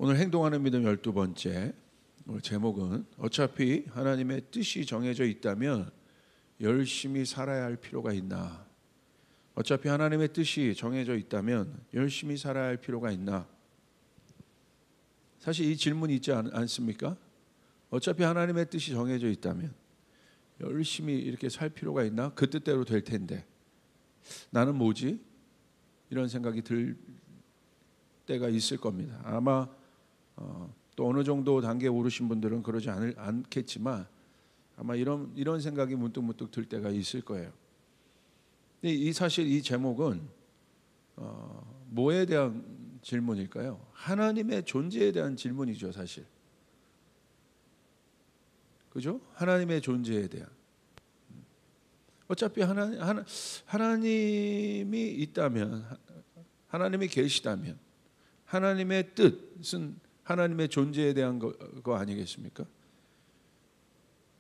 오늘 행동하는 믿음 12번째 제목은 어차피 하나님의 뜻이 정해져 있다면 열심히 살아야 할 필요가 있나? 어차피 하나님의 뜻이 정해져 있다면 열심히 살아야 할 필요가 있나? 사실 이 질문이 있지 않습니까? 어차피 하나님의 뜻이 정해져 있다면 열심히 이렇게 살 필요가 있나? 그 뜻대로 될 텐데 나는 뭐지? 이런 생각이 들 때가 있을 겁니다. 아마 또 어느 정도 단계에 오르신 분들은 그러지 않겠지만 아마 이런 생각이 문득 들 때가 있을 거예요. 사실 이 제목은 뭐에 대한 질문일까요? 하나님의 존재에 대한 질문이죠, 사실. 그죠? 하나님의 존재에 대한. 어차피 하나님이 있다면, 하나님이 계시다면, 하나님의 뜻은 하나님의 존재에 대한 거 아니겠습니까?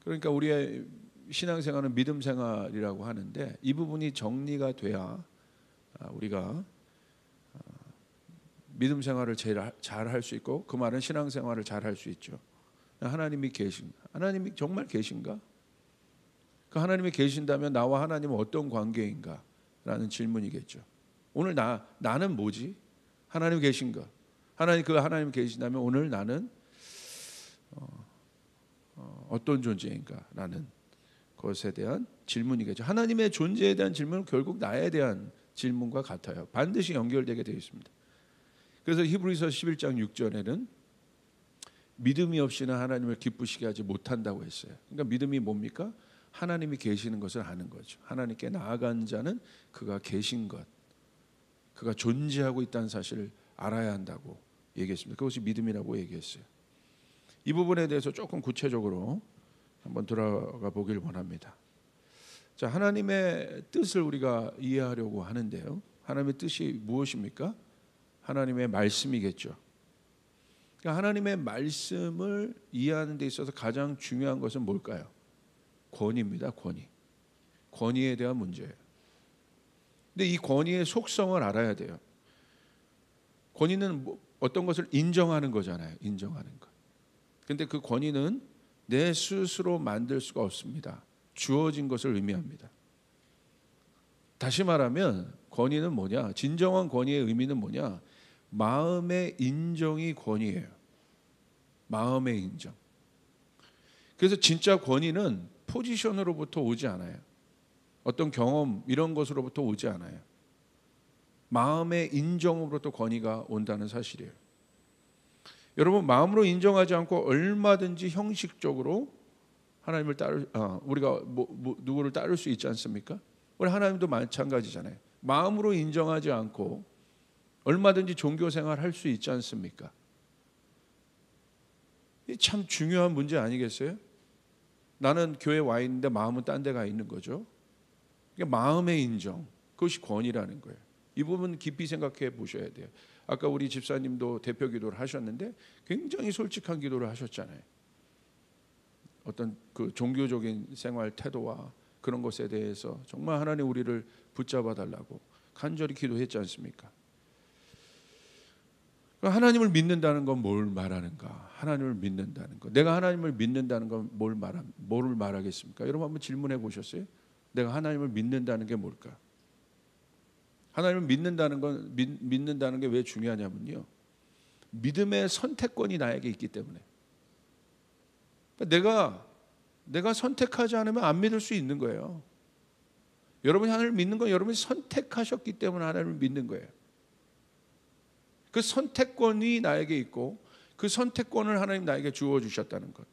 그러니까 우리의 신앙생활은 믿음 생활이라고 하는데 이 부분이 정리가 돼야 우리가 믿음 생활을 잘 할 수 있고 그 말은 신앙생활을 잘 할 수 있죠. 하나님이 하나님이 정말 계신가? 그 하나님이 계신다면 나와 하나님은 어떤 관계인가? 라는 질문이겠죠. 오늘 나는 뭐지? 하나님 계신가? 하나님 계신다면 오늘 나는 어떤 존재인가? 라는 것에 대한 질문이겠죠. 하나님의 존재에 대한 질문은 결국 나에 대한 질문과 같아요. 반드시 연결되게 되어 있습니다. 그래서 히브리서 11장 6절에는 믿음이 없이는 하나님을 기쁘시게 하지 못한다고 했어요. 그러니까 믿음이 뭡니까? 하나님이 계시는 것을 아는 거죠. 하나님께 나아간 자는 그가 계신 것, 그가 존재하고 있다는 사실을 알아야 한다고 얘기했습니다. 그것이 믿음이라고 얘기했어요. 이 부분에 대해서 조금 구체적으로 한번 들어가 보길 원합니다. 자, 하나님의 뜻을 우리가 이해하려고 하는데요. 하나님의 뜻이 무엇입니까? 하나님의 말씀이겠죠. 그러니까 하나님의 말씀을 이해하는 데 있어서 가장 중요한 것은 뭘까요? 권위입니다. 권위에 대한 문제예요. 근데 이 권위의 속성을 알아야 돼요. 권위는 어떤 것을 인정하는 거잖아요. 인정하는 것. 근데 그 권위는 내 스스로 만들 수가 없습니다. 주어진 것을 의미합니다. 다시 말하면 권위는 뭐냐? 진정한 권위의 의미는 뭐냐? 마음의 인정이 권위예요. 마음의 인정. 그래서 진짜 권위는 포지션으로부터 오지 않아요. 어떤 경험 이런 것으로부터 오지 않아요. 마음의 인정으로부터 권위가 온다는 사실이에요. 여러분, 마음으로 인정하지 않고 얼마든지 형식적으로 하나님을 우리가 누구를 따를 수 있지 않습니까? 우리 하나님도 마찬가지잖아요. 마음으로 인정하지 않고 얼마든지 종교 생활 할 수 있지 않습니까? 이 참 중요한 문제 아니겠어요? 나는 교회 와 있는데 마음은 딴 데 가 있는 거죠. 그러니까 마음의 인정, 그것이 권위라는 거예요. 이 부분 깊이 생각해 보셔야 돼요. 아까 우리 집사님도 대표 기도를 하셨는데 굉장히 솔직한 기도를 하셨잖아요. 어떤 그 종교적인 생활 태도와 그런 것에 대해서 정말 하나님 우리를 붙잡아 달라고 간절히 기도했지 않습니까? 하나님을 믿는다는 건 뭘 말하는가? 하나님을 믿는다는 것. 내가 하나님을 믿는다는 건 뭘 말하겠습니까? 여러분 한번 질문해 보셨어요? 내가 하나님을 믿는다는 게 뭘까? 하나님을 믿는다는 게 왜 중요하냐면요. 믿음의 선택권이 나에게 있기 때문에. 내가 선택하지 않으면 안 믿을 수 있는 거예요. 여러분이 하나님을 믿는 건 여러분이 선택하셨기 때문에 하나님을 믿는 거예요. 그 선택권이 나에게 있고 그 선택권을 하나님 나에게 주어 주셨다는 것.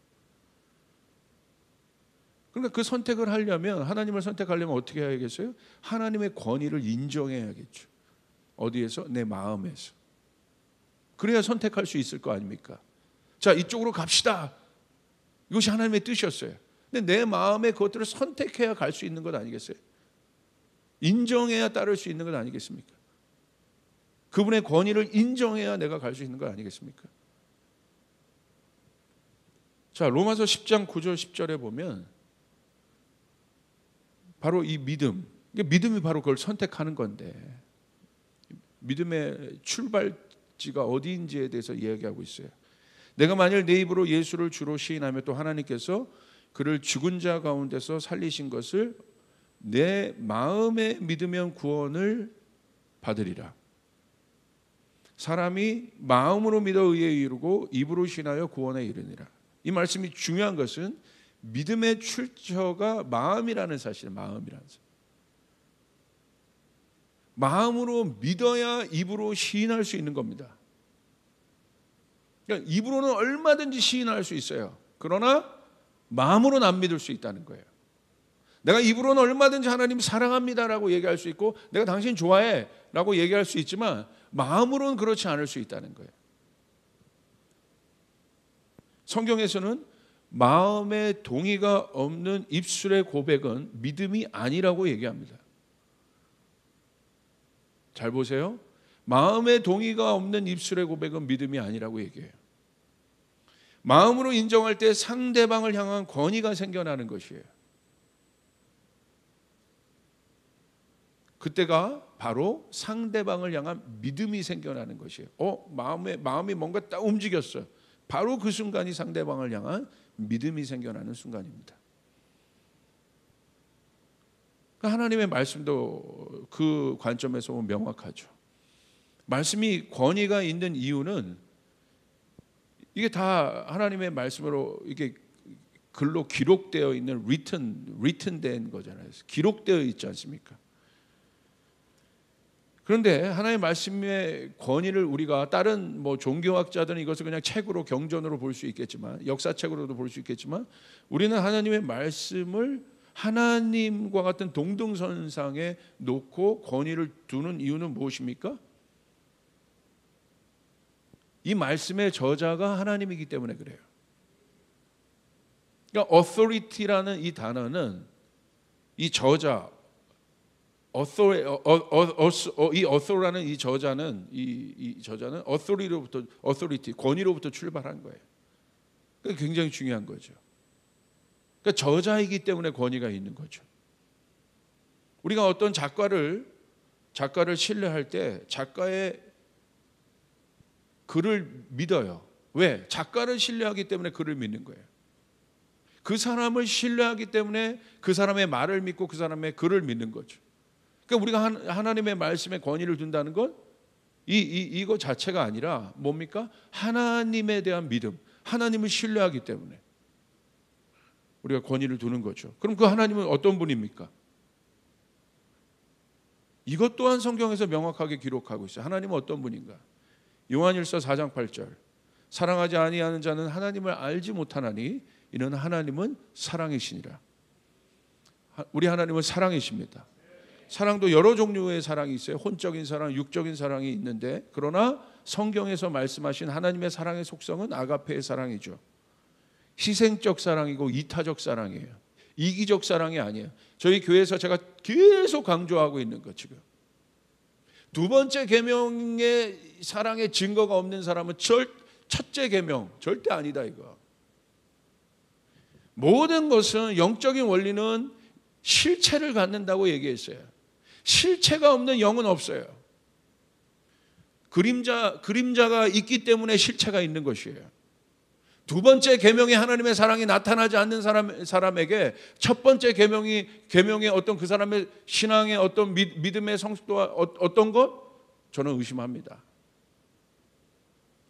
그러니까 그 선택을 하려면, 하나님을 선택하려면 어떻게 해야겠어요? 하나님의 권위를 인정해야겠죠. 어디에서? 내 마음에서. 그래야 선택할 수 있을 거 아닙니까? 자, 이쪽으로 갑시다. 이것이 하나님의 뜻이었어요. 근데 내 마음에 그것들을 선택해야 갈 수 있는 것 아니겠어요? 인정해야 따를 수 있는 것 아니겠습니까? 그분의 권위를 인정해야 내가 갈 수 있는 거 아니겠습니까? 자, 로마서 10장 9절 10절에 보면 바로 이 믿음이 바로 그걸 선택하는 건데, 믿음의 출발 지가 어디인지에 대해서 이야기하고 있어요. 내가 만일 내 입으로 예수를 주로 시인하며 또 하나님께서 그를 죽은 자 가운데서 살리신 것을 내 마음에 믿으면 구원을 받으리라. 사람이 마음으로 믿어 의에 이르고 입으로 신하여 구원에 이르니라. 이 말씀이 중요한 것은 믿음의 출처가 마음이라는 사실, 마음이라는 사실. 마음으로 믿어야 입으로 시인할 수 있는 겁니다. 그러니까 입으로는 얼마든지 시인할 수 있어요. 그러나 마음으로는 안 믿을 수 있다는 거예요. 내가 입으로는 얼마든지 하나님 사랑합니다라고 얘기할 수 있고 내가 당신 좋아해 라고 얘기할 수 있지만 마음으로는 그렇지 않을 수 있다는 거예요. 성경에서는 마음의 동의가 없는 입술의 고백은 믿음이 아니라고 얘기합니다. 잘 보세요. 마음의 동의가 없는 입술의 고백은 믿음이 아니라고 얘기해요. 마음으로 인정할 때 상대방을 향한 권위가 생겨나는 것이에요. 그때가 바로 상대방을 향한 믿음이 생겨나는 것이에요. 마음이 뭔가 딱 움직였어요. 바로 그 순간이 상대방을 향한 믿음이 생겨나는 순간입니다. 하나님의 말씀도 그 관점에서 보면 명확하죠. 말씀이 권위가 있는 이유는 이게 다 하나님의 말씀으로 이게 글로 기록되어 있는 written 된 거잖아요. 기록되어 있지 않습니까? 그런데 하나님의 말씀의 권위를 우리가 다른 종교학자들은 이것을 그냥 책으로 경전으로 볼 수 있겠지만 역사책으로도 볼 수 있겠지만 우리는 하나님의 말씀을 하나님과 같은 동등선상에 놓고 권위를 두는 이유는 무엇입니까? 이 말씀의 저자가 하나님이기 때문에 그래요. 그러니까 authority라는 이 단어는 이 저자 이 author라는 이 저자는 authority 권위로부터 출발한 거예요. 그게 굉장히 중요한 거죠. 그러니까 저자이기 때문에 권위가 있는 거죠. 우리가 어떤 작가를 신뢰할 때 작가의 글을 믿어요. 왜? 작가를 신뢰하기 때문에 글을 믿는 거예요. 그 사람을 신뢰하기 때문에 그 사람의 말을 믿고 그 사람의 글을 믿는 거죠. 그러니까 우리가 하나님의 말씀에 권위를 둔다는 건 이거 자체가 아니라 뭡니까? 하나님에 대한 믿음, 하나님을 신뢰하기 때문에 우리가 권위를 두는 거죠. 그럼 그 하나님은 어떤 분입니까? 이것 또한 성경에서 명확하게 기록하고 있어요. 하나님은 어떤 분인가? 요한일서 4장 8절 사랑하지 아니하는 자는 하나님을 알지 못하나니 이는 하나님은 사랑이시니라. 우리 하나님은 사랑이십니다. 사랑도 여러 종류의 사랑이 있어요. 혼적인 사랑, 육적인 사랑이 있는데 그러나 성경에서 말씀하신 하나님의 사랑의 속성은 아가페의 사랑이죠. 희생적 사랑이고 이타적 사랑이에요. 이기적 사랑이 아니에요. 저희 교회에서 제가 계속 강조하고 있는 것 지금. 두 번째 계명의 사랑의 증거가 없는 사람은 첫째 계명 절대 아니다 이거. 모든 것은 영적인 원리는 실체를 갖는다고 얘기했어요. 실체가 없는 영은 없어요. 그림자가 있기 때문에 실체가 있는 것이에요. 두 번째 계명이 하나님의 사랑이 나타나지 않는 사람에게 첫 번째 계명의 어떤 그 사람의 신앙의 어떤 믿음의 성숙도와 어떤 것 저는 의심합니다.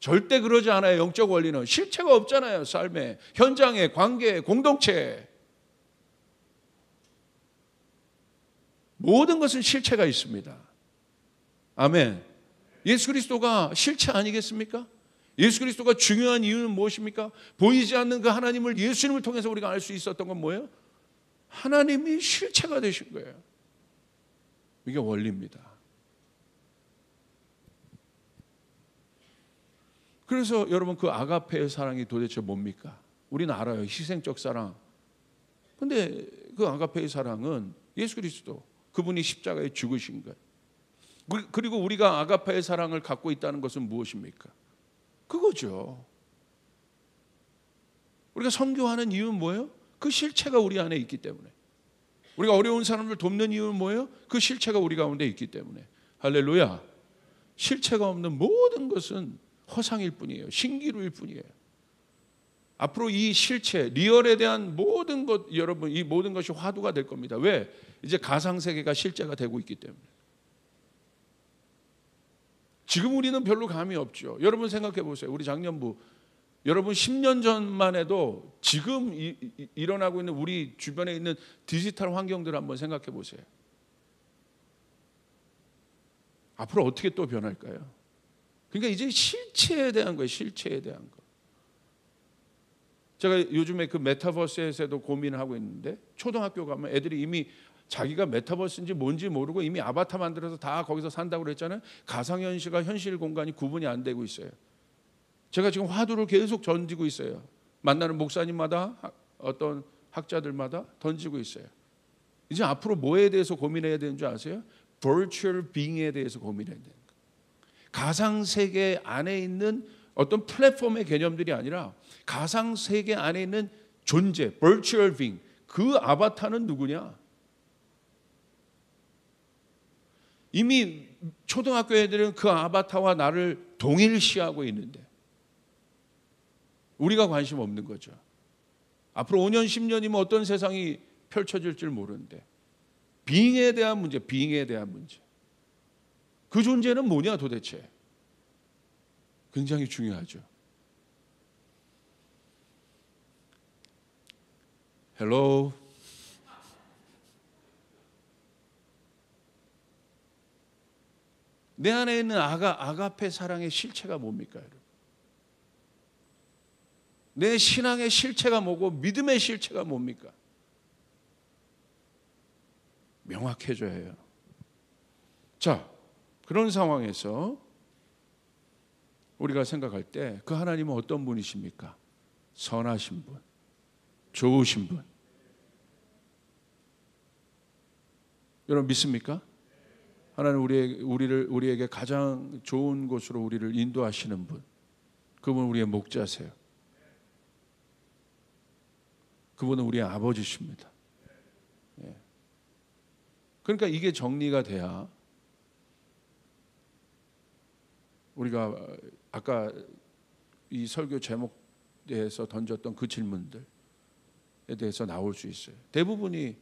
절대 그러지 않아요. 영적 원리는 실체가 없잖아요. 삶에, 현장에, 관계에, 공동체에 모든 것은 실체가 있습니다. 아멘. 예수 그리스도가 실체 아니겠습니까? 예수 그리스도가 중요한 이유는 무엇입니까? 보이지 않는 그 하나님을 예수님을 통해서 우리가 알 수 있었던 건 뭐예요? 하나님이 실체가 되신 거예요. 이게 원리입니다. 그래서 여러분 그 아가페의 사랑이 도대체 뭡니까? 우리는 알아요. 희생적 사랑. 근데 그 아가페의 사랑은 예수 그리스도 그분이 십자가에 죽으신 것. 그리고 우리가 아가페의 사랑을 갖고 있다는 것은 무엇입니까? 그거죠. 우리가 선교하는 이유는 뭐예요? 그 실체가 우리 안에 있기 때문에. 우리가 어려운 사람을 돕는 이유는 뭐예요? 그 실체가 우리 가운데 있기 때문에. 할렐루야. 실체가 없는 모든 것은 허상일 뿐이에요. 신기루일 뿐이에요. 앞으로 이 실체, 리얼에 대한 모든 것, 여러분, 이 모든 것이 화두가 될 겁니다. 왜? 이제 가상세계가 실제가 되고 있기 때문에. 지금 우리는 별로 감이 없죠. 여러분 생각해 보세요. 우리 장년부, 여러분 10년 전만 해도 지금 일어나고 있는 우리 주변에 있는 디지털 환경들을 한번 생각해 보세요. 앞으로 어떻게 또 변할까요? 그러니까 이제 실체에 대한 거예요. 실체에 대한 거. 제가 요즘에 그 메타버스에서도 고민을 하고 있는데, 초등학교 가면 애들이 이미 자기가 메타버스인지 뭔지 모르고 이미 아바타 만들어서 다 거기서 산다고 그랬잖아요. 가상현실과 현실 공간이 구분이 안 되고 있어요. 제가 지금 화두를 계속 던지고 있어요. 만나는 목사님마다, 어떤 학자들마다 던지고 있어요. 이제 앞으로 뭐에 대해서 고민해야 되는 줄 아세요? Virtual being에 대해서 고민해야 되는 거예요. 가상세계 안에 있는 어떤 플랫폼의 개념들이 아니라 가상세계 안에 있는 존재, Virtual being, 그 아바타는 누구냐? 이미 초등학교 애들은 그 아바타와 나를 동일시하고 있는데 우리가 관심 없는 거죠. 앞으로 5년, 10년이면 어떤 세상이 펼쳐질지 모르는데, 빙에 대한 문제, 빙에 대한 문제. 그 존재는 뭐냐 도대체? 굉장히 중요하죠. 헬로. 내 안에 있는 아가페 사랑의 실체가 뭡니까, 여러분? 내 신앙의 실체가 뭐고 믿음의 실체가 뭡니까? 명확해져야 해요. 자, 그런 상황에서 우리가 생각할 때 그 하나님은 어떤 분이십니까? 선하신 분, 좋으신 분. 여러분 믿습니까? 하나님 우리에게 가장 좋은 곳으로 우리를 인도하시는 분, 그분은 우리의 목자세요. 그분은 우리의 아버지십니다. 예. 그러니까 이게 정리가 돼야 우리가 아까 이 설교 제목에서 던졌던 그 질문들에 대해서 나올 수 있어요. 대부분이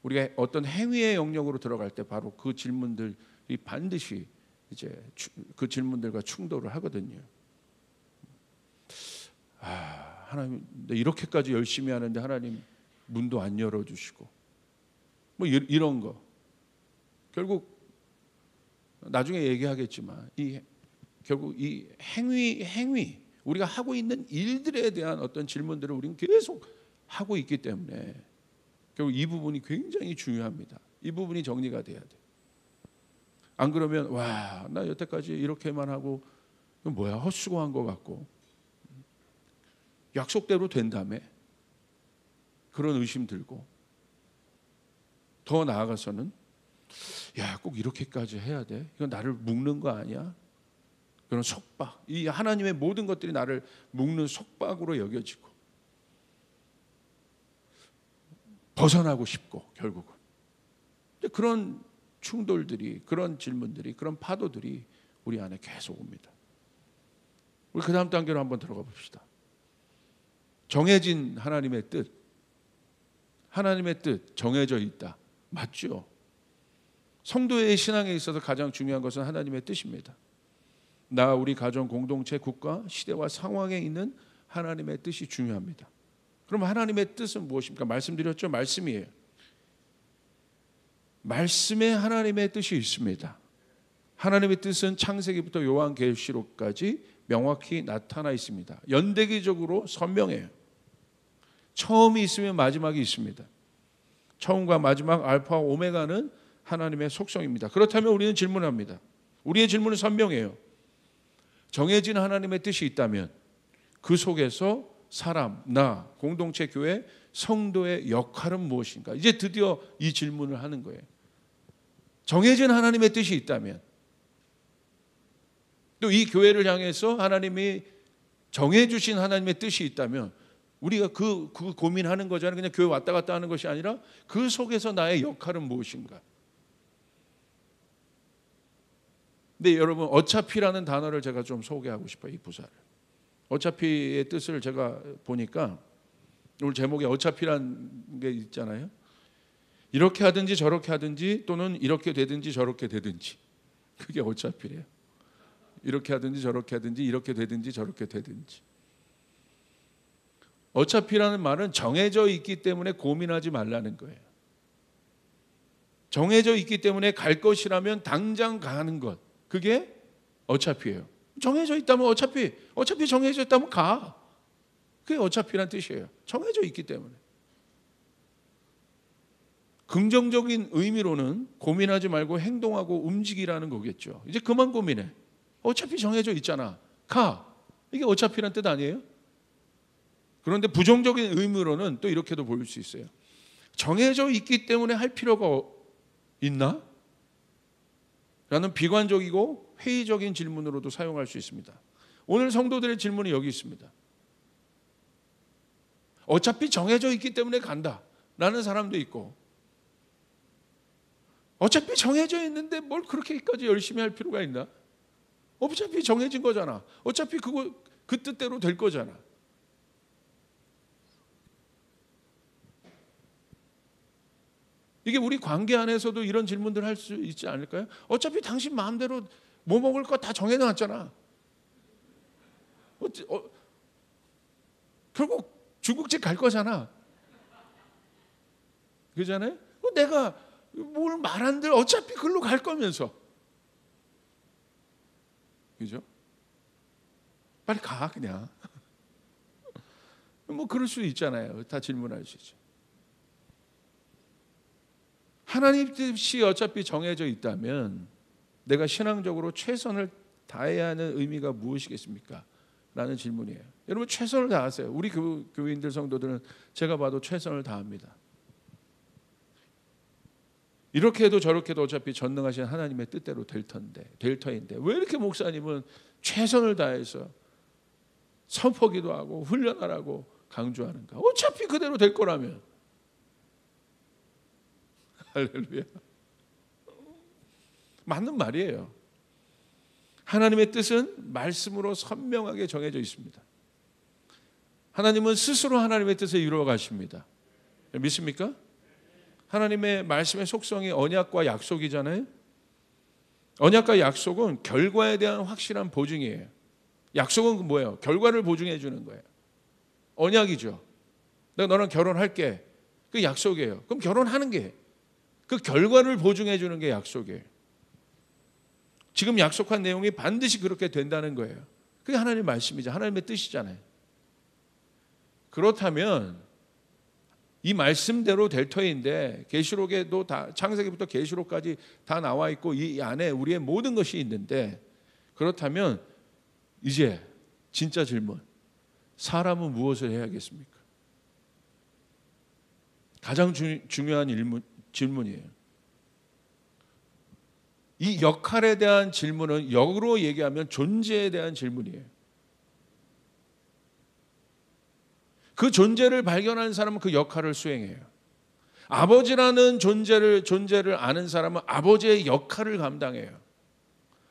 우리가 어떤 행위의 영역으로 들어갈 때 바로 그 질문들이 반드시 이제 그 질문들과 충돌을 하거든요. 하나님, 이렇게까지 열심히 하는데 하나님 문도 안 열어주시고 뭐 이런 거. 결국 나중에 얘기하겠지만 결국 이 행위 우리가 하고 있는 일들에 대한 어떤 질문들을 우리는 계속 하고 있기 때문에 결국 이 부분이 굉장히 중요합니다. 이 부분이 정리가 돼야 돼. 안 그러면 나 여태까지 이렇게만 하고 뭐야, 헛수고한 것 같고 약속대로 된다며 그런 의심 들고, 더 나아가서는 꼭 이렇게까지 해야 돼? 이건 나를 묶는 거 아니야? 그런 속박, 이 하나님의 모든 것들이 나를 묶는 속박으로 여겨지고 벗어나고 싶고, 결국은 그런 충돌들이, 그런 질문들이, 그런 파도들이 우리 안에 계속 옵니다. 우리 그 다음 단계로 한번 들어가 봅시다. 정해진 하나님의 뜻, 하나님의 뜻 정해져 있다. 맞죠? 성도의 신앙에 있어서 가장 중요한 것은 하나님의 뜻입니다. 우리 가정, 공동체, 국가, 시대와 상황에 있는 하나님의 뜻이 중요합니다. 그럼 하나님의 뜻은 무엇입니까? 말씀드렸죠? 말씀이에요. 말씀에 하나님의 뜻이 있습니다. 하나님의 뜻은 창세기부터 요한계시록까지 명확히 나타나 있습니다. 연대기적으로 선명해요. 처음이 있으면 마지막이 있습니다. 처음과 마지막, 알파와 오메가는 하나님의 속성입니다. 그렇다면 우리는 질문합니다. 우리의 질문은 선명해요. 정해진 하나님의 뜻이 있다면 그 속에서 사람, 나, 공동체, 교회, 성도의 역할은 무엇인가? 이제 드디어 이 질문을 하는 거예요. 정해진 하나님의 뜻이 있다면, 또 이 교회를 향해서 하나님이 정해주신 하나님의 뜻이 있다면, 우리가 그 고민하는 거잖아요. 그냥 교회 왔다 갔다 하는 것이 아니라 그 속에서 나의 역할은 무엇인가? 근데 여러분, 어차피라는 단어를 제가 좀 소개하고 싶어요. 이 부사를. 어차피의 뜻을 제가 보니까 오늘 제목에 어차피라는 게 있잖아요. 이렇게 하든지 저렇게 하든지 또는 이렇게 되든지 저렇게 되든지, 그게 어차피래요. 이렇게 하든지 저렇게 하든지 이렇게 되든지 저렇게 되든지. 어차피라는 말은 정해져 있기 때문에 고민하지 말라는 거예요. 정해져 있기 때문에 갈 것이라면 당장 가는 것, 그게 어차피예요. 정해져 있다면 어차피 정해져 있다면 가. 그게 어차피란 뜻이에요. 정해져 있기 때문에. 긍정적인 의미로는 고민하지 말고 행동하고 움직이라는 거겠죠. 이제 그만 고민해. 어차피 정해져 있잖아. 가. 이게 어차피란 뜻 아니에요? 그런데 부정적인 의미로는 또 이렇게도 보일 수 있어요. 정해져 있기 때문에 할 필요가 있나? 라는 비관적이고 회의적인 질문으로도 사용할 수 있습니다. 오늘 성도들의 질문이 여기 있습니다. 어차피 정해져 있기 때문에 간다 라는 사람도 있고, 어차피 정해져 있는데 뭘 그렇게까지 열심히 할 필요가 있나? 어차피 정해진 거잖아. 어차피 그 뜻대로 될 거잖아. 이게 우리 관계 안에서도 이런 질문들 할 수 있지 않을까요? 어차피 당신 마음대로 뭐 먹을 거 다 정해놨잖아. 결국 중국집 갈 거잖아. 그러잖아요? 내가 뭘 말한들 어차피 글로 갈 거면서. 그죠? 빨리 가 그냥. 뭐 그럴 수 있잖아요. 다 질문할 수 있죠. 하나님 뜻이 어차피 정해져 있다면 내가 신앙적으로 최선을 다해야 하는 의미가 무엇이겠습니까? 라는 질문이에요. 여러분, 최선을 다하세요. 우리 교인들 성도들은 제가 봐도 최선을 다합니다. 이렇게 해도 저렇게 해도 어차피 전능하신 하나님의 뜻대로 될 터인데 왜 이렇게 목사님은 최선을 다해서 선포기도 하고 훈련하라고 강조하는가? 어차피 그대로 될 거라면. 할렐루야. 맞는 말이에요. 하나님의 뜻은 말씀으로 선명하게 정해져 있습니다. 하나님은 스스로 하나님의 뜻을 이루어 가십니다. 믿습니까? 하나님의 말씀의 속성이 언약과 약속이잖아요. 언약과 약속은 결과에 대한 확실한 보증이에요. 약속은 뭐예요? 결과를 보증해 주는 거예요. 언약이죠. 내가 너랑 결혼할게. 그 약속이에요. 그럼 결혼하는 게 그 결과를 보증해 주는 게 약속이에요. 지금 약속한 내용이 반드시 그렇게 된다는 거예요. 그게 하나님의 말씀이죠. 하나님의 뜻이잖아요. 그렇다면 이 말씀대로 될 터인데, 계시록에도 다, 창세기부터 계시록까지 다 나와 있고 이 안에 우리의 모든 것이 있는데, 그렇다면 이제 진짜 질문, 사람은 무엇을 해야겠습니까? 가장 중요한 질문이에요. 이 역할에 대한 질문은 역으로 얘기하면 존재에 대한 질문이에요. 그 존재를 발견하는 사람은 그 역할을 수행해요. 아버지라는 존재를 아는 사람은 아버지의 역할을 감당해요.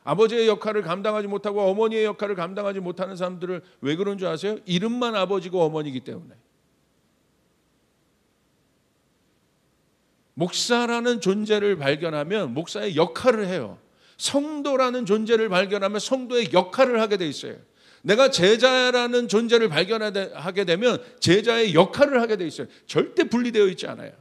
아버지의 역할을 감당하지 못하고 어머니의 역할을 감당하지 못하는 사람들을 왜 그런 줄 아세요? 이름만 아버지고 어머니이기 때문에. 목사라는 존재를 발견하면 목사의 역할을 해요. 성도라는 존재를 발견하면 성도의 역할을 하게 돼 있어요. 내가 제자라는 존재를 발견하게 되면 제자의 역할을 하게 돼 있어요. 절대 분리되어 있지 않아요.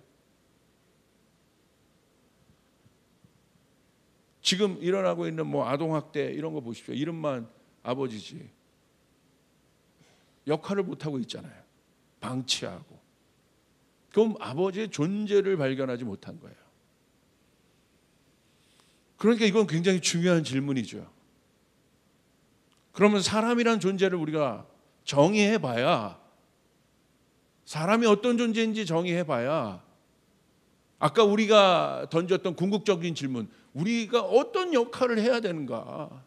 지금 일어나고 있는 뭐 아동학대 이런 거 보십시오. 이름만 아버지지. 역할을 못하고 있잖아요. 방치하고. 그럼 아버지의 존재를 발견하지 못한 거예요. 그러니까 이건 굉장히 중요한 질문이죠. 그러면 사람이란 존재를 우리가 정의해봐야, 사람이 어떤 존재인지 정의해봐야, 아까 우리가 던졌던 궁극적인 질문, 우리가 어떤 역할을 해야 되는가?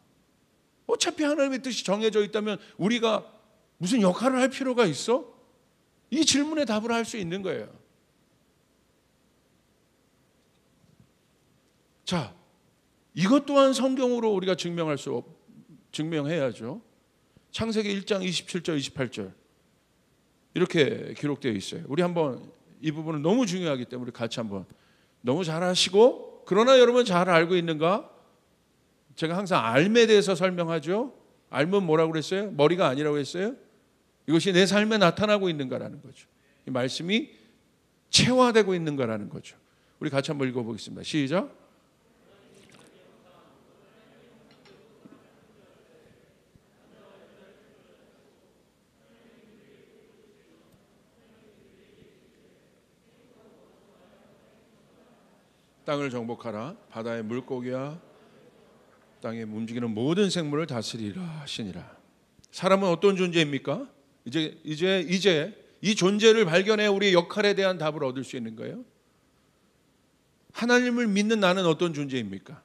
어차피 하나님의 뜻이 정해져 있다면 우리가 무슨 역할을 할 필요가 있어? 이 질문에 답을 할 수 있는 거예요. 자, 이것 또한 성경으로 우리가 증명해야죠. 창세기 1장 27절 28절 이렇게 기록되어 있어요. 우리 한번 이 부분은 너무 중요하기 때문에 같이 한번, 너무 잘 아시고 그러나 여러분 잘 알고 있는가? 제가 항상 알에 대해서 설명하죠. 알면 뭐라고 그랬어요? 머리가 아니라고 했어요. 이것이 내 삶에 나타나고 있는가라는 거죠. 이 말씀이 체화되고 있는가라는 거죠. 우리 같이 한번 읽어보겠습니다. 시작. 땅을 정복하라. 바다의 물고기와 땅에 움직이는 모든 생물을 다스리라 하시니라. 사람은 어떤 존재입니까? 이제 이 존재를 발견해 우리의 역할에 대한 답을 얻을 수 있는 거예요. 하나님을 믿는 나는 어떤 존재입니까?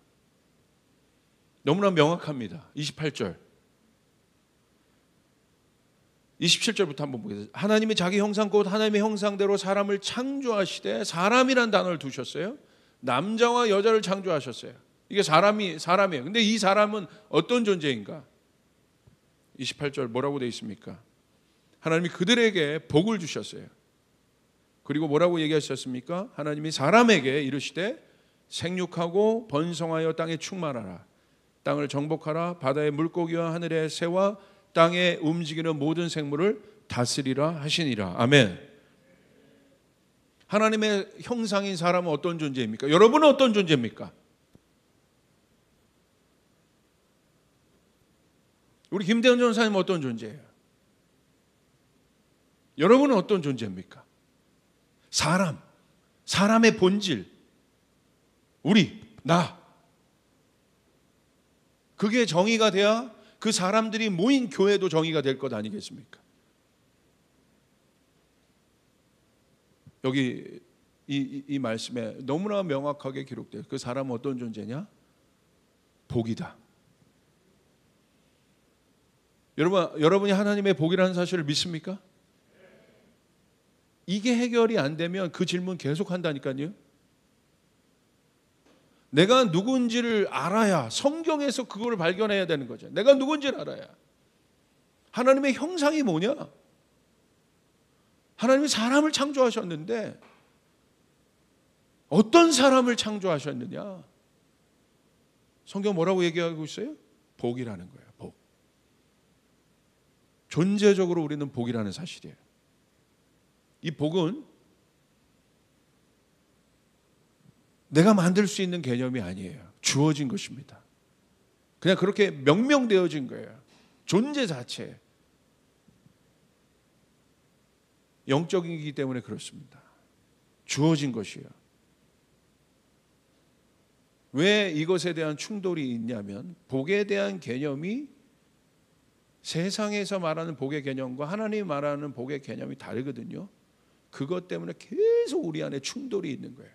너무나 명확합니다. 28절 27절부터 한번 보겠습니다. 하나님이 자기 형상 곧 하나님의 형상대로 사람을 창조하시되, 사람이란 단어를 두셨어요. 남자와 여자를 창조하셨어요. 이게 사람이에요. 근데 이 사람은 어떤 존재인가? 28절 뭐라고 되어 있습니까? 하나님이 그들에게 복을 주셨어요. 그리고 뭐라고 얘기하셨습니까? 하나님이 사람에게 이르시되 생육하고 번성하여 땅에 충만하라. 땅을 정복하라. 바다의 물고기와 하늘의 새와 땅에 움직이는 모든 생물을 다스리라 하시니라. 아멘. 하나님의 형상인 사람은 어떤 존재입니까? 여러분은 어떤 존재입니까? 우리 김대현 전사님은 어떤 존재예요? 여러분은 어떤 존재입니까? 사람의 본질, 나. 그게 정의가 돼야 그 사람들이 모인 교회도 정의가 될 것 아니겠습니까? 여기 이 말씀에 너무나 명확하게 기록돼요. 그 사람은 어떤 존재냐? 복이다. 여러분이 하나님의 복이라는 사실을 믿습니까? 이게 해결이 안 되면 그 질문 계속 한다니까요. 내가 누군지를 알아야, 성경에서 그걸 발견해야 되는 거죠. 내가 누군지를 알아야. 하나님의 형상이 뭐냐? 하나님이 사람을 창조하셨는데 어떤 사람을 창조하셨느냐? 성경 뭐라고 얘기하고 있어요? 복이라는 거예요. 복. 존재적으로 우리는 복이라는 사실이에요. 이 복은 내가 만들 수 있는 개념이 아니에요. 주어진 것입니다. 그냥 그렇게 명명되어진 거예요. 존재 자체. 영적이기 때문에 그렇습니다. 주어진 것이에요. 왜 이것에 대한 충돌이 있냐면, 복에 대한 개념이 세상에서 말하는 복의 개념과 하나님이 말하는 복의 개념이 다르거든요. 그것 때문에 계속 우리 안에 충돌이 있는 거예요.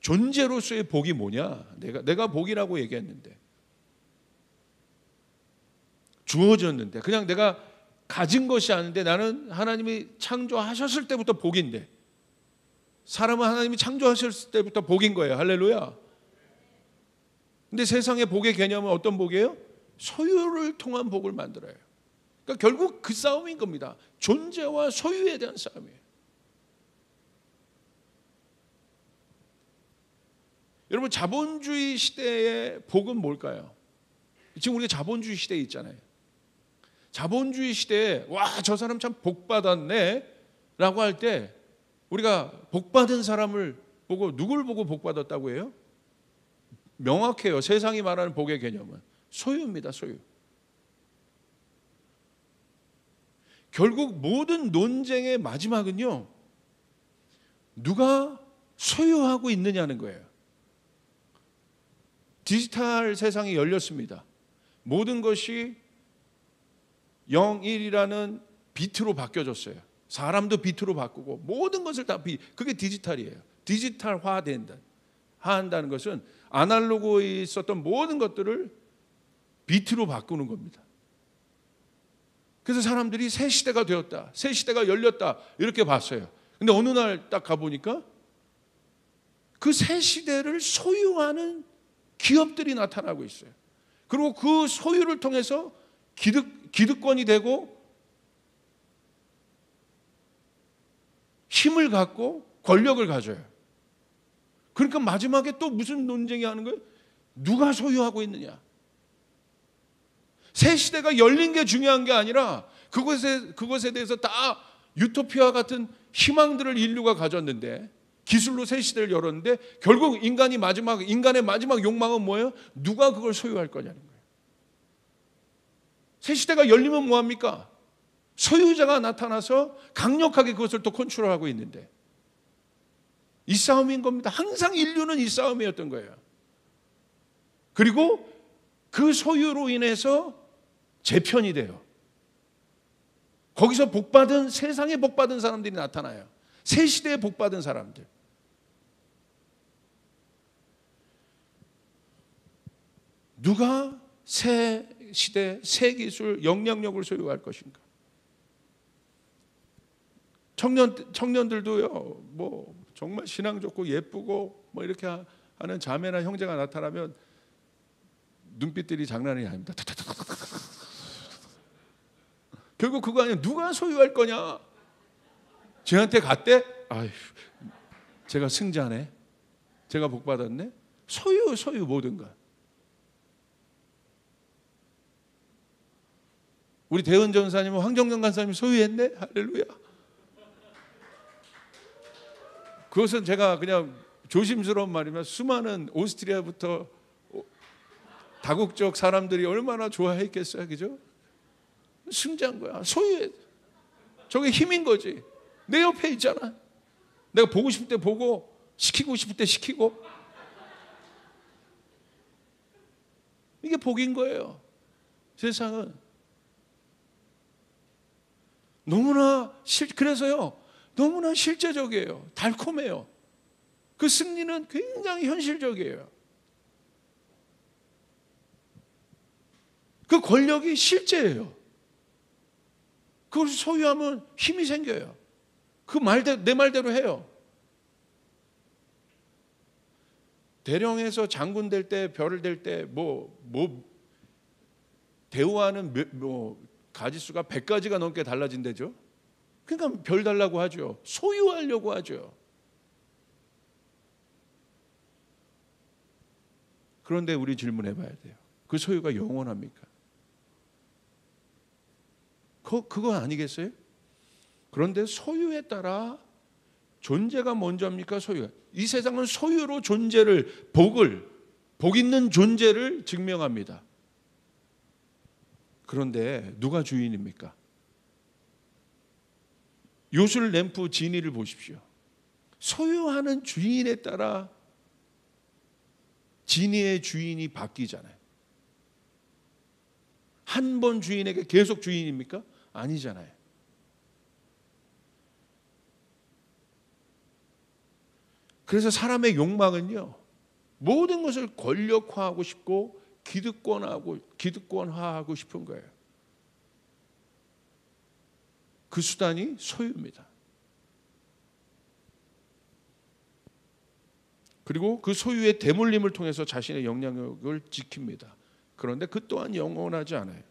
존재로서의 복이 뭐냐? 내가 복이라고 얘기했는데, 주어졌는데, 그냥 내가 가진 것이 아닌데, 나는 하나님이 창조하셨을 때부터 복인데, 사람은 하나님이 창조하셨을 때부터 복인 거예요. 할렐루야. 근데 세상의 복의 개념은 어떤 복이에요? 소유를 통한 복을 만들어요. 그러니까 결국 그 싸움인 겁니다. 존재와 소유에 대한 싸움이에요. 여러분, 자본주의 시대의 복은 뭘까요? 지금 우리가 자본주의 시대에 있잖아요. 자본주의 시대에 와, 저 사람 참 복받았네 라고 할 때 우리가 복받은 사람을 보고 누굴 보고 복받았다고 해요? 명확해요. 세상이 말하는 복의 개념은 소유입니다. 소유. 결국 모든 논쟁의 마지막은요, 누가 소유하고 있느냐는 거예요. 디지털 세상이 열렸습니다. 모든 것이 0, 1이라는 비트로 바뀌어졌어요. 사람도 비트로 바꾸고 모든 것을 다 그게 디지털이에요. 디지털화한다는 것은 아날로그에 있었던 모든 것들을 비트로 바꾸는 겁니다. 그래서 사람들이 새 시대가 되었다, 새 시대가 열렸다 이렇게 봤어요. 근데 어느 날 딱 가보니까 그 새 시대를 소유하는 기업들이 나타나고 있어요. 그리고 그 소유를 통해서 기득권이 되고 힘을 갖고 권력을 가져요. 그러니까 마지막에 또 무슨 논쟁이 하는 거예요? 누가 소유하고 있느냐? 새 시대가 열린 게 중요한 게 아니라 그것에 대해서 다 유토피아 같은 희망들을 인류가 가졌는데, 기술로 새 시대를 열었는데 결국 인간의 마지막 욕망은 뭐예요? 누가 그걸 소유할 거냐는 거예요. 새 시대가 열리면 뭐합니까? 소유자가 나타나서 강력하게 그것을 또 컨트롤하고 있는데, 이 싸움인 겁니다. 항상 인류는 이 싸움이었던 거예요. 그리고 그 소유로 인해서 재편이 돼요. 거기서 세상에 복받은 사람들이 나타나요. 새 시대에 복받은 사람들. 누가 새 시대, 새 기술, 영향력을 소유할 것인가? 청년들도요, 뭐 정말 신앙 좋고 예쁘고 뭐 이렇게 하는 자매나 형제가 나타나면 눈빛들이 장난이 아닙니다. 결국 그거 아니에요. 누가 소유할 거냐? 저한테 갔대? 아휴, 제가 승자네. 제가 복 받았네. 소유 모든 것. 우리 대은 전사님은 황정경 간사님이 소유했네. 할렐루야. 그것은 제가 그냥 조심스러운 말이면 수많은 오스트리아부터 다국적 사람들이 얼마나 좋아했겠어요, 그죠? 승자인 거야. 소유해. 저게 힘인 거지. 내 옆에 있잖아. 내가 보고 싶을 때 보고, 시키고 싶을 때 시키고. 이게 복인 거예요. 세상은 그래서요, 너무나 실제적이에요. 달콤해요. 그 승리는 굉장히 현실적이에요. 그 권력이 실제예요. 그걸 소유하면 힘이 생겨요. 내 말대로 해요. 대령에서 장군 될 때, 별을 될 때, 대우하는 가지수가 100가지가 넘게 달라진대죠. 그러니까 별 달라고 하죠. 소유하려고 하죠. 그런데 우리 질문해 봐야 돼요. 그 소유가 영원합니까? 그거 아니겠어요? 그런데 소유에 따라 존재가 먼저입니까? 소유가. 이 세상은 소유로 존재를, 복 있는 존재를 증명합니다. 그런데 누가 주인입니까? 요술 램프 지니를 보십시오. 소유하는 주인에 따라 지니의 주인이 바뀌잖아요. 한 번 주인에게 계속 주인입니까? 아니잖아요. 그래서 사람의 욕망은요, 모든 것을 권력화하고 싶고 기득권화하고 싶은 거예요. 그 수단이 소유입니다. 그리고 그 소유의 대물림을 통해서 자신의 영향력을 지킵니다. 그런데 그 또한 영원하지 않아요.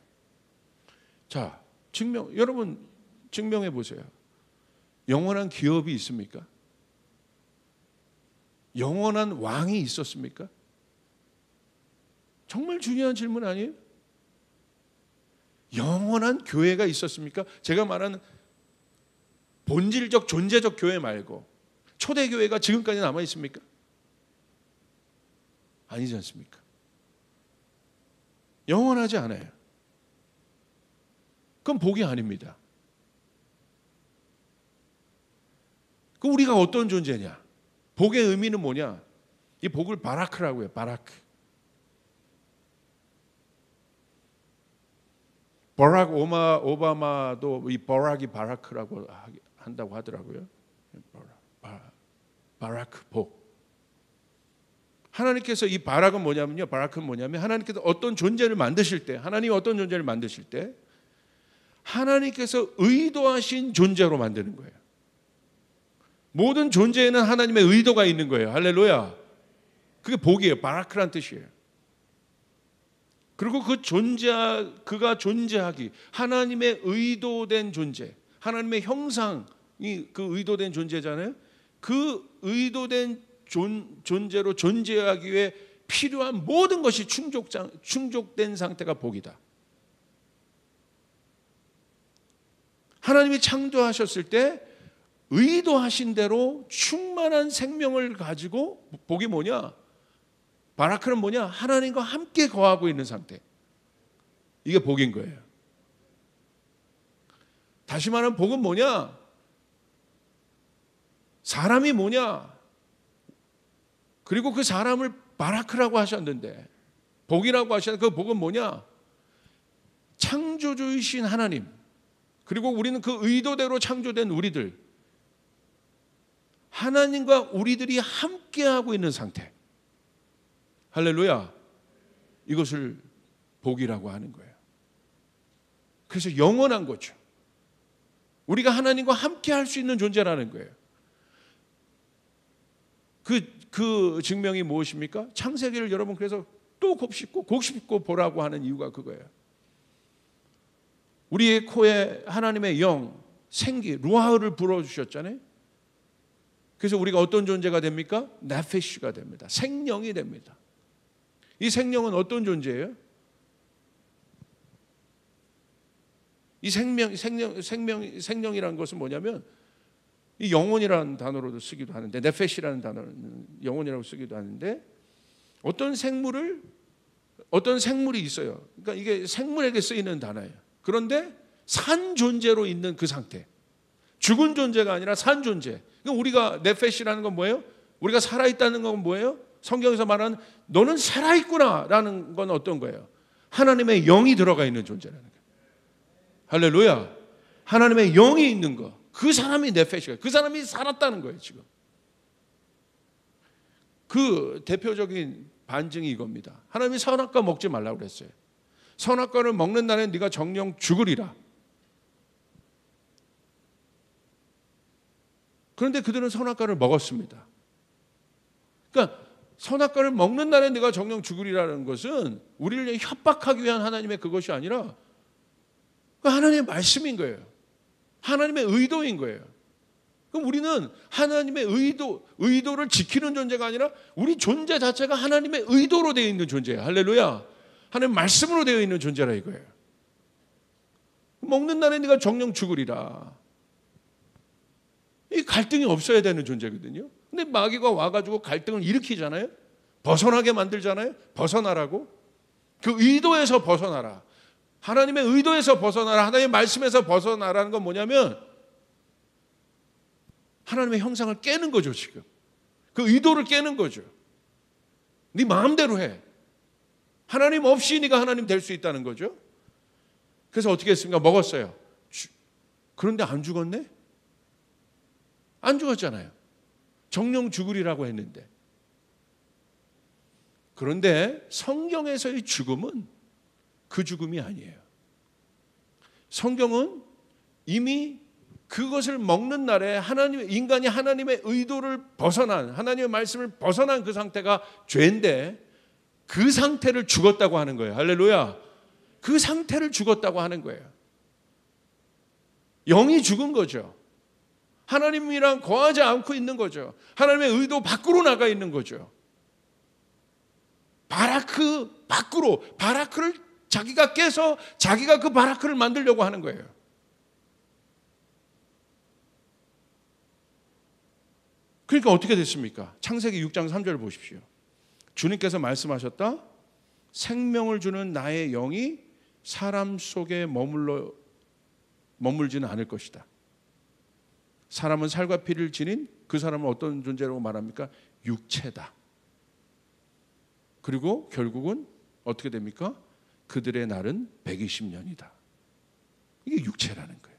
자, 여러분 증명해 보세요. 영원한 기업이 있습니까? 영원한 왕이 있었습니까? 정말 중요한 질문 아니에요? 영원한 교회가 있었습니까? 제가 말하는 본질적 존재적 교회 말고 초대교회가 지금까지 남아 있습니까? 아니지 않습니까? 영원하지 않아요. 그건 복이 아닙니다. 그럼 우리가 어떤 존재냐? 복의 의미는 뭐냐? 이 복을 바라크라고 해요. 바라크. 버락 오바마도 이 버락이 바라크라고 한다고 하더라고요. 바라크 복. 하나님께서 이 바락은 뭐냐면요. 바라크는 뭐냐면 하나님께서 어떤 존재를 만드실 때, 하나님이 어떤 존재를 만드실 때 하나님께서 의도하신 존재로 만드는 거예요. 모든 존재에는 하나님의 의도가 있는 거예요. 할렐루야. 그게 복이에요. 바라크란 뜻이에요. 그리고 그가 존재하기, 하나님의 의도된 존재, 하나님의 형상이 그 의도된 존재잖아요. 그 의도된 존재로 존재하기 위해 필요한 모든 것이 충족된 상태가 복이다. 하나님이 창조하셨을 때 의도하신 대로 충만한 생명을 가지고, 복이 뭐냐? 바라크는 뭐냐? 하나님과 함께 거하고 있는 상태. 이게 복인 거예요. 다시 말하면 복은 뭐냐? 사람이 뭐냐? 그리고 그 사람을 바라크라고 하셨는데, 복이라고 하셨는데, 그 복은 뭐냐? 창조주이신 하나님, 그리고 우리는 그 의도대로 창조된 우리들, 하나님과 우리들이 함께하고 있는 상태. 할렐루야. 이것을 복이라고 하는 거예요. 그래서 영원한 거죠. 우리가 하나님과 함께할 수 있는 존재라는 거예요. 그 증명이 무엇입니까? 창세기를 여러분 그래서 또 곱씹고 보라고 하는 이유가 그거예요. 우리의 코에 하나님의 영, 생기, 루아흐를 불어주셨잖아요. 그래서 우리가 어떤 존재가 됩니까? 네페시가 됩니다. 생명이 됩니다. 이 생명은 어떤 존재예요? 이 생명이라는 것은 뭐냐면, 이 영혼이라는 단어로도 쓰기도 하는데, 네페시라는 단어는 영혼이라고 쓰기도 하는데, 어떤 생물이 있어요. 그러니까 이게 생물에게 쓰이는 단어예요. 그런데 산 존재로 있는 그 상태, 죽은 존재가 아니라 산 존재. 그러니까 우리가 네페시라는 건 뭐예요? 우리가 살아있다는 건 뭐예요? 성경에서 말하는 너는 살아있구나라는 건 어떤 거예요? 하나님의 영이 들어가 있는 존재라는 거예요. 할렐루야. 하나님의 영이 있는 거, 그 사람이 네페시가, 그 사람이 살았다는 거예요. 지금 그 대표적인 반증이 이겁니다. 하나님이 선악과 먹지 말라고 그랬어요. 선악과를 먹는 날에 네가 정령 죽으리라. 그런데 그들은 선악과를 먹었습니다. 그러니까 선악과를 먹는 날에 네가 정령 죽으리라는 것은 우리를 협박하기 위한 하나님의 그것이 아니라 하나님의 말씀인 거예요. 하나님의 의도인 거예요. 그럼 우리는 하나님의 의도를 지키는 존재가 아니라 우리 존재 자체가 하나님의 의도로 되어 있는 존재예요. 할렐루야. 하나님 말씀으로 되어 있는 존재라 이거예요. 먹는 날에 네가 정령 죽으리라. 이 갈등이 없어야 되는 존재거든요. 근데 마귀가 와가지고 갈등을 일으키잖아요. 벗어나게 만들잖아요. 벗어나라고. 그 의도에서 벗어나라. 하나님의 의도에서 벗어나라. 하나님의 말씀에서 벗어나라는 건 뭐냐면 하나님의 형상을 깨는 거죠. 지금 그 의도를 깨는 거죠. 네 마음대로 해. 하나님 없이 네가 하나님 될 수 있다는 거죠. 그래서 어떻게 했습니까? 먹었어요. 그런데 안 죽었네? 안 죽었잖아요. 정령 죽으리라고 했는데. 그런데 성경에서의 죽음은 그 죽음이 아니에요. 성경은 이미 그것을 먹는 날에 인간이 하나님의 의도를 벗어난, 하나님의 말씀을 벗어난 그 상태가 죄인데 그 상태를 죽었다고 하는 거예요. 할렐루야. 그 상태를 죽었다고 하는 거예요. 영이 죽은 거죠. 하나님이랑 거하지 않고 있는 거죠. 하나님의 의도 밖으로 나가 있는 거죠. 바라크 밖으로, 바라크를 자기가 깨서 자기가 그 바라크를 만들려고 하는 거예요. 그러니까 어떻게 됐습니까? 창세기 6장 3절 보십시오. 주님께서 말씀하셨다. 생명을 주는 나의 영이 사람 속에 머물지는 않을 것이다. 사람은 살과 피를 지닌 그 사람은 어떤 존재라고 말합니까? 육체다. 그리고 결국은 어떻게 됩니까? 그들의 날은 120년이다. 이게 육체라는 거예요.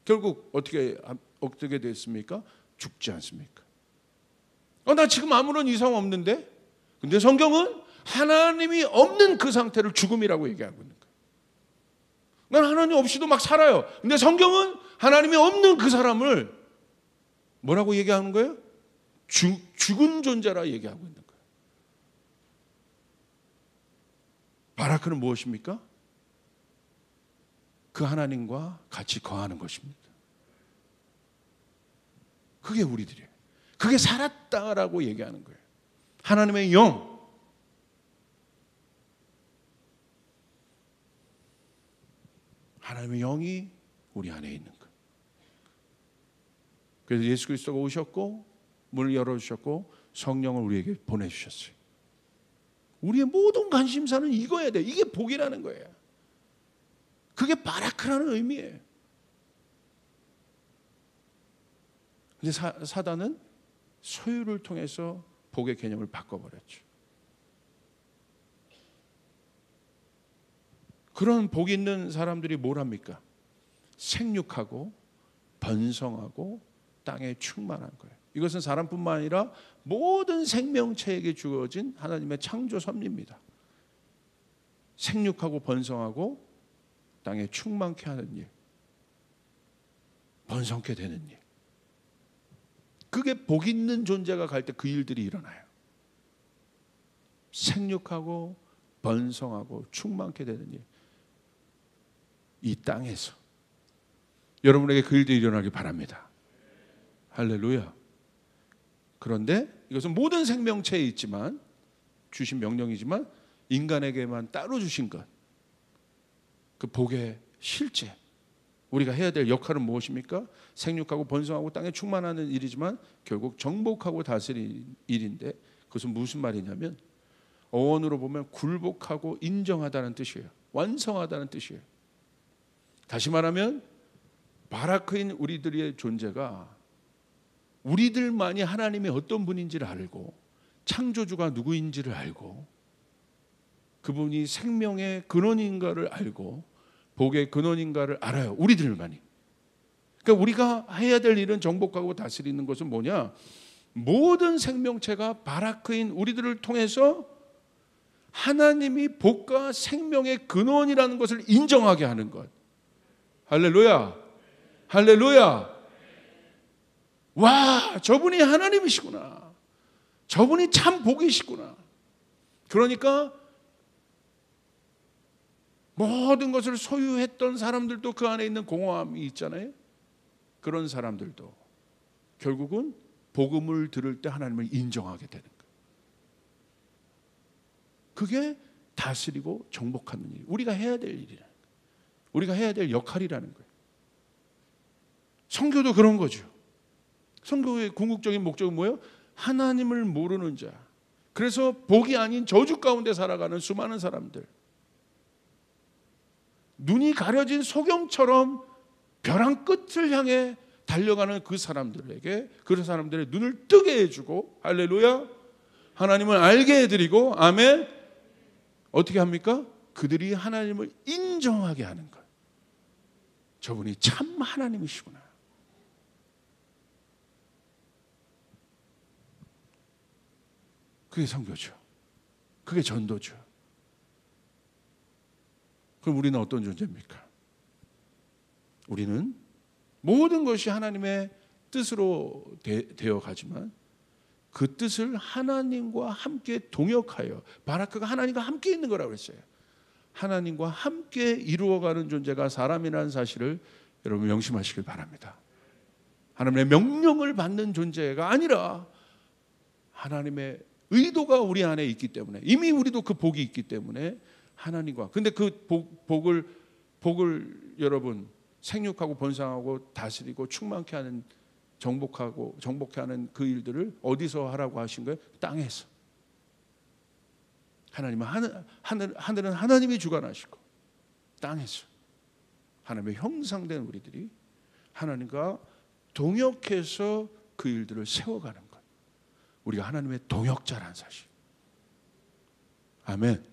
결국 어떻게 됐습니까? 죽지 않습니까? 나 지금 아무런 이상 없는데? 근데 성경은 하나님이 없는 그 상태를 죽음이라고 얘기하고 있는 거예요. 난 하나님 없이도 막 살아요. 근데 성경은 하나님이 없는 그 사람을 뭐라고 얘기하는 거예요? 죽은 존재라 얘기하고 있는 거예요. 바라크는 무엇입니까? 그 하나님과 같이 거하는 것입니다. 그게 우리들이에요. 그게 살았다라고 얘기하는 거예요. 하나님의 영. 하나님의 영이 우리 안에 있는 거예요. 그래서 예수 그리스도가 오셨고 문을 열어주셨고 성령을 우리에게 보내주셨어요. 우리의 모든 관심사는 이거야 돼. 이게 복이라는 거예요. 그게 바라크라는 의미예요. 근데 사단은 소유를 통해서 복의 개념을 바꿔버렸죠. 그런 복 있는 사람들이 뭘 합니까? 생육하고 번성하고 땅에 충만한 거예요. 이것은 사람뿐만 아니라 모든 생명체에게 주어진 하나님의 창조 섭리입니다. 생육하고 번성하고 땅에 충만케 하는 일, 번성케 되는 일. 그게 복 있는 존재가 갈 때 그 일들이 일어나요. 생육하고 번성하고 충만케 되는 일. 이 땅에서 여러분에게 그 일들이 일어나길 바랍니다. 할렐루야. 그런데 이것은 모든 생명체에 있지만 주신 명령이지만 인간에게만 따로 주신 것. 그 복의 실제 우리가 해야 될 역할은 무엇입니까? 생육하고 번성하고 땅에 충만하는 일이지만 결국 정복하고 다스리는 일인데 그것은 무슨 말이냐면 어원으로 보면 굴복하고 인정하다는 뜻이에요. 완성하다는 뜻이에요. 다시 말하면 바라크인 우리들의 존재가 우리들만이 하나님이 어떤 분인지를 알고 창조주가 누구인지를 알고 그분이 생명의 근원인가를 알고 복의 근원인가를 알아요. 우리들만이. 그러니까 우리가 해야 될 일은 정복하고 다스리는 것은 뭐냐? 모든 생명체가 바라크인 우리들을 통해서 하나님이 복과 생명의 근원이라는 것을 인정하게 하는 것. 할렐루야. 할렐루야. 와, 저분이 하나님이시구나. 저분이 참 복이시구나. 그러니까 모든 것을 소유했던 사람들도 그 안에 있는 공허함이 있잖아요. 그런 사람들도 결국은 복음을 들을 때 하나님을 인정하게 되는 거예요. 그게 다스리고 정복하는 일, 우리가 해야 될 일이라는 거예요. 우리가 해야 될 역할이라는 거예요. 선교도 그런 거죠. 선교의 궁극적인 목적은 뭐예요? 하나님을 모르는 자. 그래서 복이 아닌 저주 가운데 살아가는 수많은 사람들. 눈이 가려진 소경처럼 벼랑 끝을 향해 달려가는 그 사람들에게 그 사람들의 눈을 뜨게 해주고 할렐루야 하나님을 알게 해드리고 아멘. 어떻게 합니까? 그들이 하나님을 인정하게 하는 것. 저분이 참 하나님이시구나. 그게 선교죠. 그게 전도죠. 그럼 우리는 어떤 존재입니까? 우리는 모든 것이 하나님의 뜻으로 되어 가지만 그 뜻을 하나님과 함께 동역하여 바라크가 하나님과 함께 있는 거라고 했어요. 하나님과 함께 이루어가는 존재가 사람이라는 사실을 여러분 명심하시길 바랍니다. 하나님의 명령을 받는 존재가 아니라 하나님의 의도가 우리 안에 있기 때문에 이미 우리도 그 복이 있기 때문에 하나님과 근데 그 복을 여러분 생육하고 번성하고 다스리고 충만케 하는 정복케 하는 그 일들을 어디서 하라고 하신 거예요? 땅에서. 하나님은 하늘은 하나님이 주관하시고 땅에서 하나님의 형상된 우리들이 하나님과 동역해서 그 일들을 세워가는 것. 우리가 하나님의 동역자라는 사실. 아멘.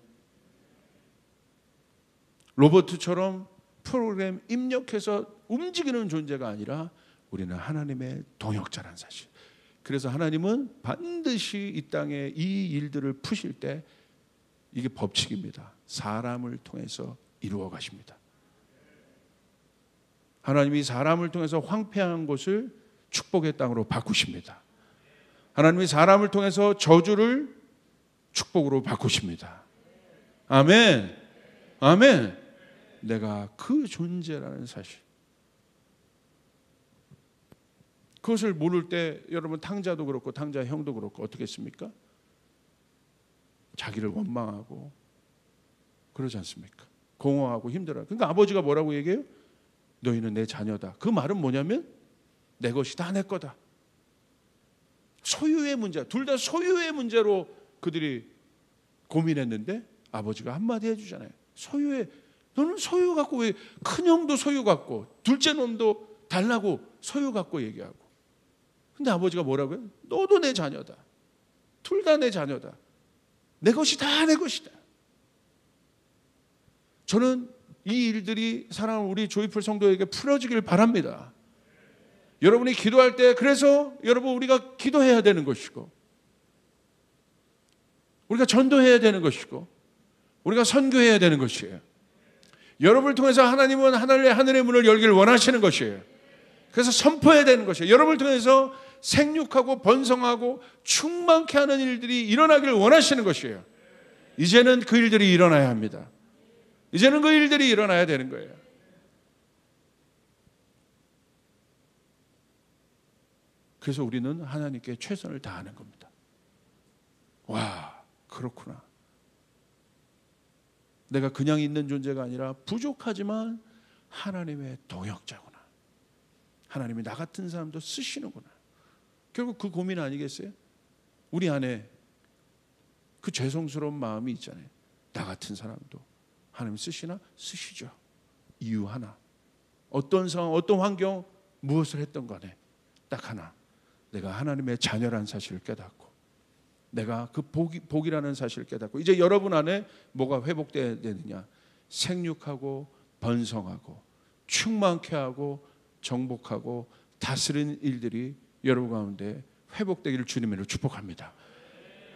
로봇처럼 프로그램 입력해서 움직이는 존재가 아니라 우리는 하나님의 동역자라는 사실. 그래서 하나님은 반드시 이 땅에 이 일들을 푸실 때 이게 법칙입니다. 사람을 통해서 이루어 가십니다. 하나님이 사람을 통해서 황폐한 곳을 축복의 땅으로 바꾸십니다. 하나님이 사람을 통해서 저주를 축복으로 바꾸십니다. 아멘. 아멘. 내가 그 존재라는 사실. 그것을 모를 때 여러분 탕자도 그렇고 탕자 형도 그렇고 어떻게 했습니까? 자기를 원망하고 그러지 않습니까? 공허하고 힘들어요. 그러니까 아버지가 뭐라고 얘기해요? 너희는 내 자녀다. 그 말은 뭐냐면 내 것이 다 내 거다. 소유의 문제, 둘 다 소유의 문제로 그들이 고민했는데 아버지가 한마디 해주잖아요. 소유의, 너는 소유 갖고 왜, 큰형도 소유 갖고 둘째 놈도 달라고 소유 갖고 얘기하고. 근데 아버지가 뭐라고 해요? 너도 내 자녀다. 둘 다 내 자녀다. 내 것이 다 내 것이다. 저는 이 일들이 사랑하는 우리 조이풀 성도에게 풀어지길 바랍니다. 여러분이 기도할 때 그래서 여러분 우리가 기도해야 되는 것이고 우리가 전도해야 되는 것이고 우리가 선교해야 되는 것이에요. 여러분을 통해서 하나님은 하늘의 문을 열기를 원하시는 것이에요. 그래서 선포해야 되는 것이에요. 여러분을 통해서 생육하고 번성하고 충만케 하는 일들이 일어나기를 원하시는 것이에요. 이제는 그 일들이 일어나야 합니다. 이제는 그 일들이 일어나야 되는 거예요. 그래서 우리는 하나님께 최선을 다하는 겁니다. 와, 그렇구나. 내가 그냥 있는 존재가 아니라 부족하지만 하나님의 동역자구나. 하나님이 나 같은 사람도 쓰시는구나. 결국 그 고민 아니겠어요? 우리 안에 그 죄송스러운 마음이 있잖아요. 나 같은 사람도 하나님 쓰시나? 쓰시죠. 이유 하나. 어떤 상황, 어떤 환경, 무엇을 했던 간에 딱 하나. 내가 하나님의 자녀라는 사실을 깨닫고 내가 그 복이라는 사실을 깨닫고 이제 여러분 안에 뭐가 회복돼야 되느냐? 생육하고 번성하고 충만케 하고 정복하고 다스리는 일들이 여러분 가운데 회복되기를 주님으로 축복합니다.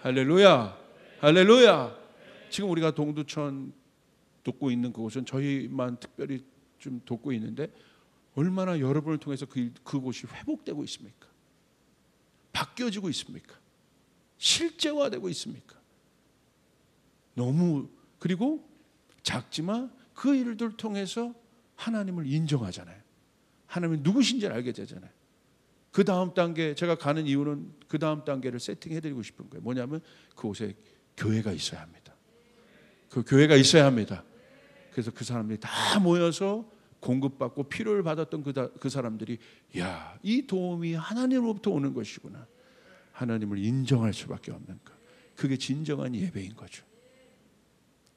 할렐루야. 할렐루야. 지금 우리가 동두천 돕고 있는 그곳은 저희만 특별히 좀 돕고 있는데 얼마나 여러분을 통해서 그곳이 회복되고 있습니까? 바뀌어지고 있습니까? 실제화되고 있습니까? 너무 그리고 작지만 그 일들 통해서 하나님을 인정하잖아요. 하나님이 누구신지를 알게 되잖아요. 그 다음 단계 제가 가는 이유는 그 다음 단계를 세팅해드리고 싶은 거예요. 뭐냐면 그곳에 교회가 있어야 합니다. 그 교회가 있어야 합니다. 그래서 그 사람들이 다 모여서 공급받고 필요를 받았던 그 사람들이 야, 이 도움이 하나님으로부터 오는 것이구나. 하나님을 인정할 수밖에 없는 것. 그게 진정한 예배인 거죠.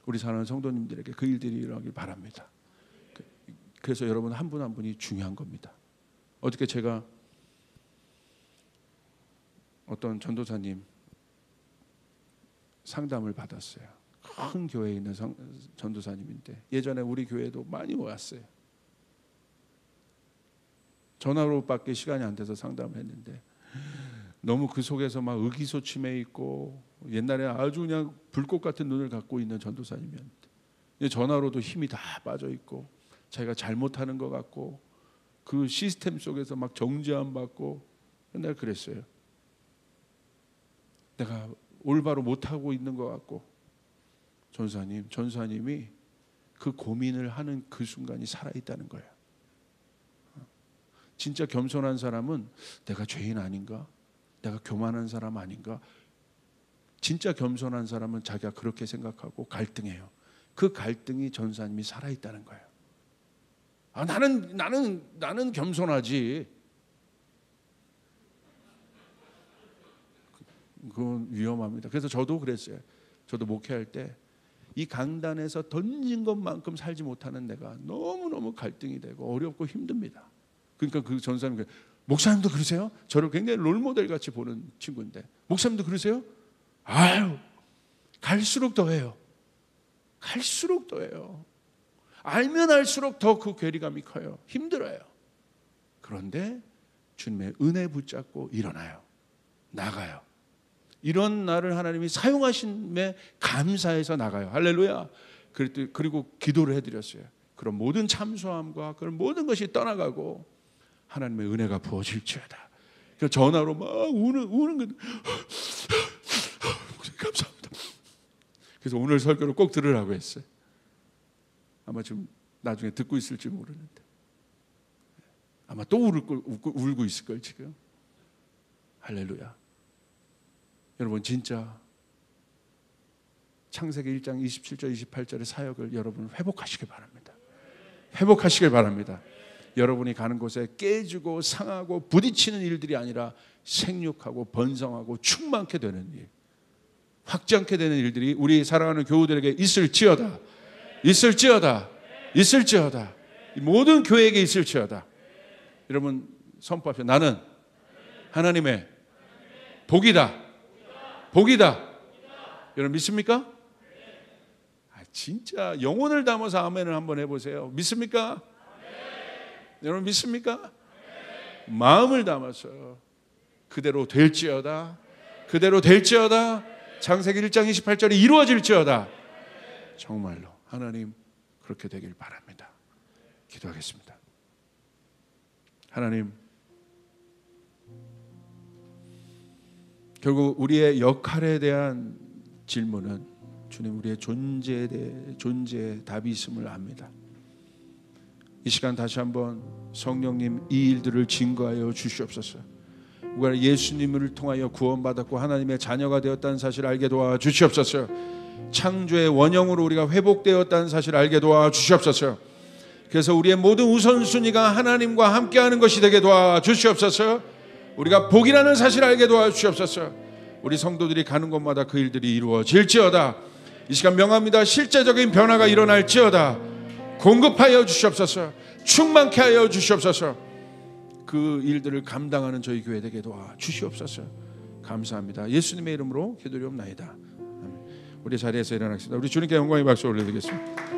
우리 사랑하는 성도님들에게 그 일들이 일어나길 바랍니다. 그래서 여러분 한 분 한 분이 중요한 겁니다. 어저께 제가 어떤 전도사님 상담을 받았어요. 큰 교회에 있는 전도사님인데 예전에 우리 교회도 많이 왔어요. 전화로밖에 시간이 안 돼서 상담을 했는데 너무 그 속에서 막 의기소침해 있고 옛날에 아주 그냥 불꽃 같은 눈을 갖고 있는 전도사님이었는데 전화로도 힘이 다 빠져 있고 자기가 잘못하는 것 같고 그 시스템 속에서 막 정죄함 받고 맨날 그랬어요. 내가 올바로 못하고 있는 것 같고 전사님이 그 고민을 하는 그 순간이 살아있다는 거예요. 진짜 겸손한 사람은 내가 죄인 아닌가? 내가 교만한 사람 아닌가? 진짜 겸손한 사람은 자기가 그렇게 생각하고 갈등해요. 그 갈등이 전사님이 살아있다는 거예요. 아, 나는 겸손하지. 그건 위험합니다. 그래서 저도 그랬어요. 저도 목회할 때 이 강단에서 던진 것만큼 살지 못하는 내가 너무너무 갈등이 되고 어렵고 힘듭니다. 그러니까 그 전사님 목사님도 그러세요? 저를 굉장히 롤모델 같이 보는 친구인데 목사님도 그러세요? 아유, 갈수록 더해요. 갈수록 더해요. 알면 알수록 더 그 괴리감이 커요. 힘들어요. 그런데 주님의 은혜 붙잡고 일어나요. 나가요. 이런 나를 하나님이 사용하심에 감사해서 나가요. 할렐루야. 그리고 기도를 해드렸어요. 그런 모든 참소함과 그런 모든 것이 떠나가고 하나님의 은혜가 부어질지어다. 그 전화로 막 우는 거. 감사합니다. 그래서 오늘 설교를 꼭 들으라고 했어요. 아마 지금 나중에 듣고 있을지 모르는데 아마 또 울고 있을 걸 지금. 할렐루야. 여러분 진짜 창세기 1장 27절 28절의 사역을 여러분 회복하시길 바랍니다. 회복하시길 바랍니다. 여러분이 가는 곳에 깨지고 상하고 부딪히는 일들이 아니라 생육하고 번성하고 충만케 되는 일, 확장케 되는 일들이 우리 사랑하는 교우들에게 있을지어다. 있을지어다. 있을지어다. 이 모든 교회에게 있을지어다. 여러분 선포하십시오. 나는 하나님의 복이다. 복이다. 여러분 믿습니까? 진짜 영혼을 담아서 아멘을 한번 해보세요. 믿습니까? 여러분 믿습니까? 마음을 담아서 그대로 될지어다. 그대로 될지어다. 창세기 1장 28절이 이루어질지어다. 정말로 하나님 그렇게 되길 바랍니다. 기도하겠습니다. 하나님, 결국 우리의 역할에 대한 질문은 주님 우리의 존재에 대해 존재의 답이 있음을 압니다. 이 시간 다시 한번 성령님 이 일들을 증거하여 주시옵소서. 우리가 예수님을 통하여 구원받았고 하나님의 자녀가 되었다는 사실을 알게 도와 주시옵소서. 창조의 원형으로 우리가 회복되었다는 사실을 알게 도와 주시옵소서. 그래서 우리의 모든 우선순위가 하나님과 함께하는 것이 되게 도와 주시옵소서. 우리가 복이라는 사실을 알게 도와 주시옵소서. 우리 성도들이 가는 곳마다 그 일들이 이루어질지어다. 이 시간 명합니다. 실제적인 변화가 일어날지어다. 공급하여 주시옵소서. 충만케 하여 주시옵소서. 그 일들을 감당하는 저희 교회 되게 도와 주시옵소서. 감사합니다. 예수님의 이름으로 기도드리옵나이다. 우리 자리에서 일어나겠습니다. 우리 주님께 영광의 박수 올려드리겠습니다.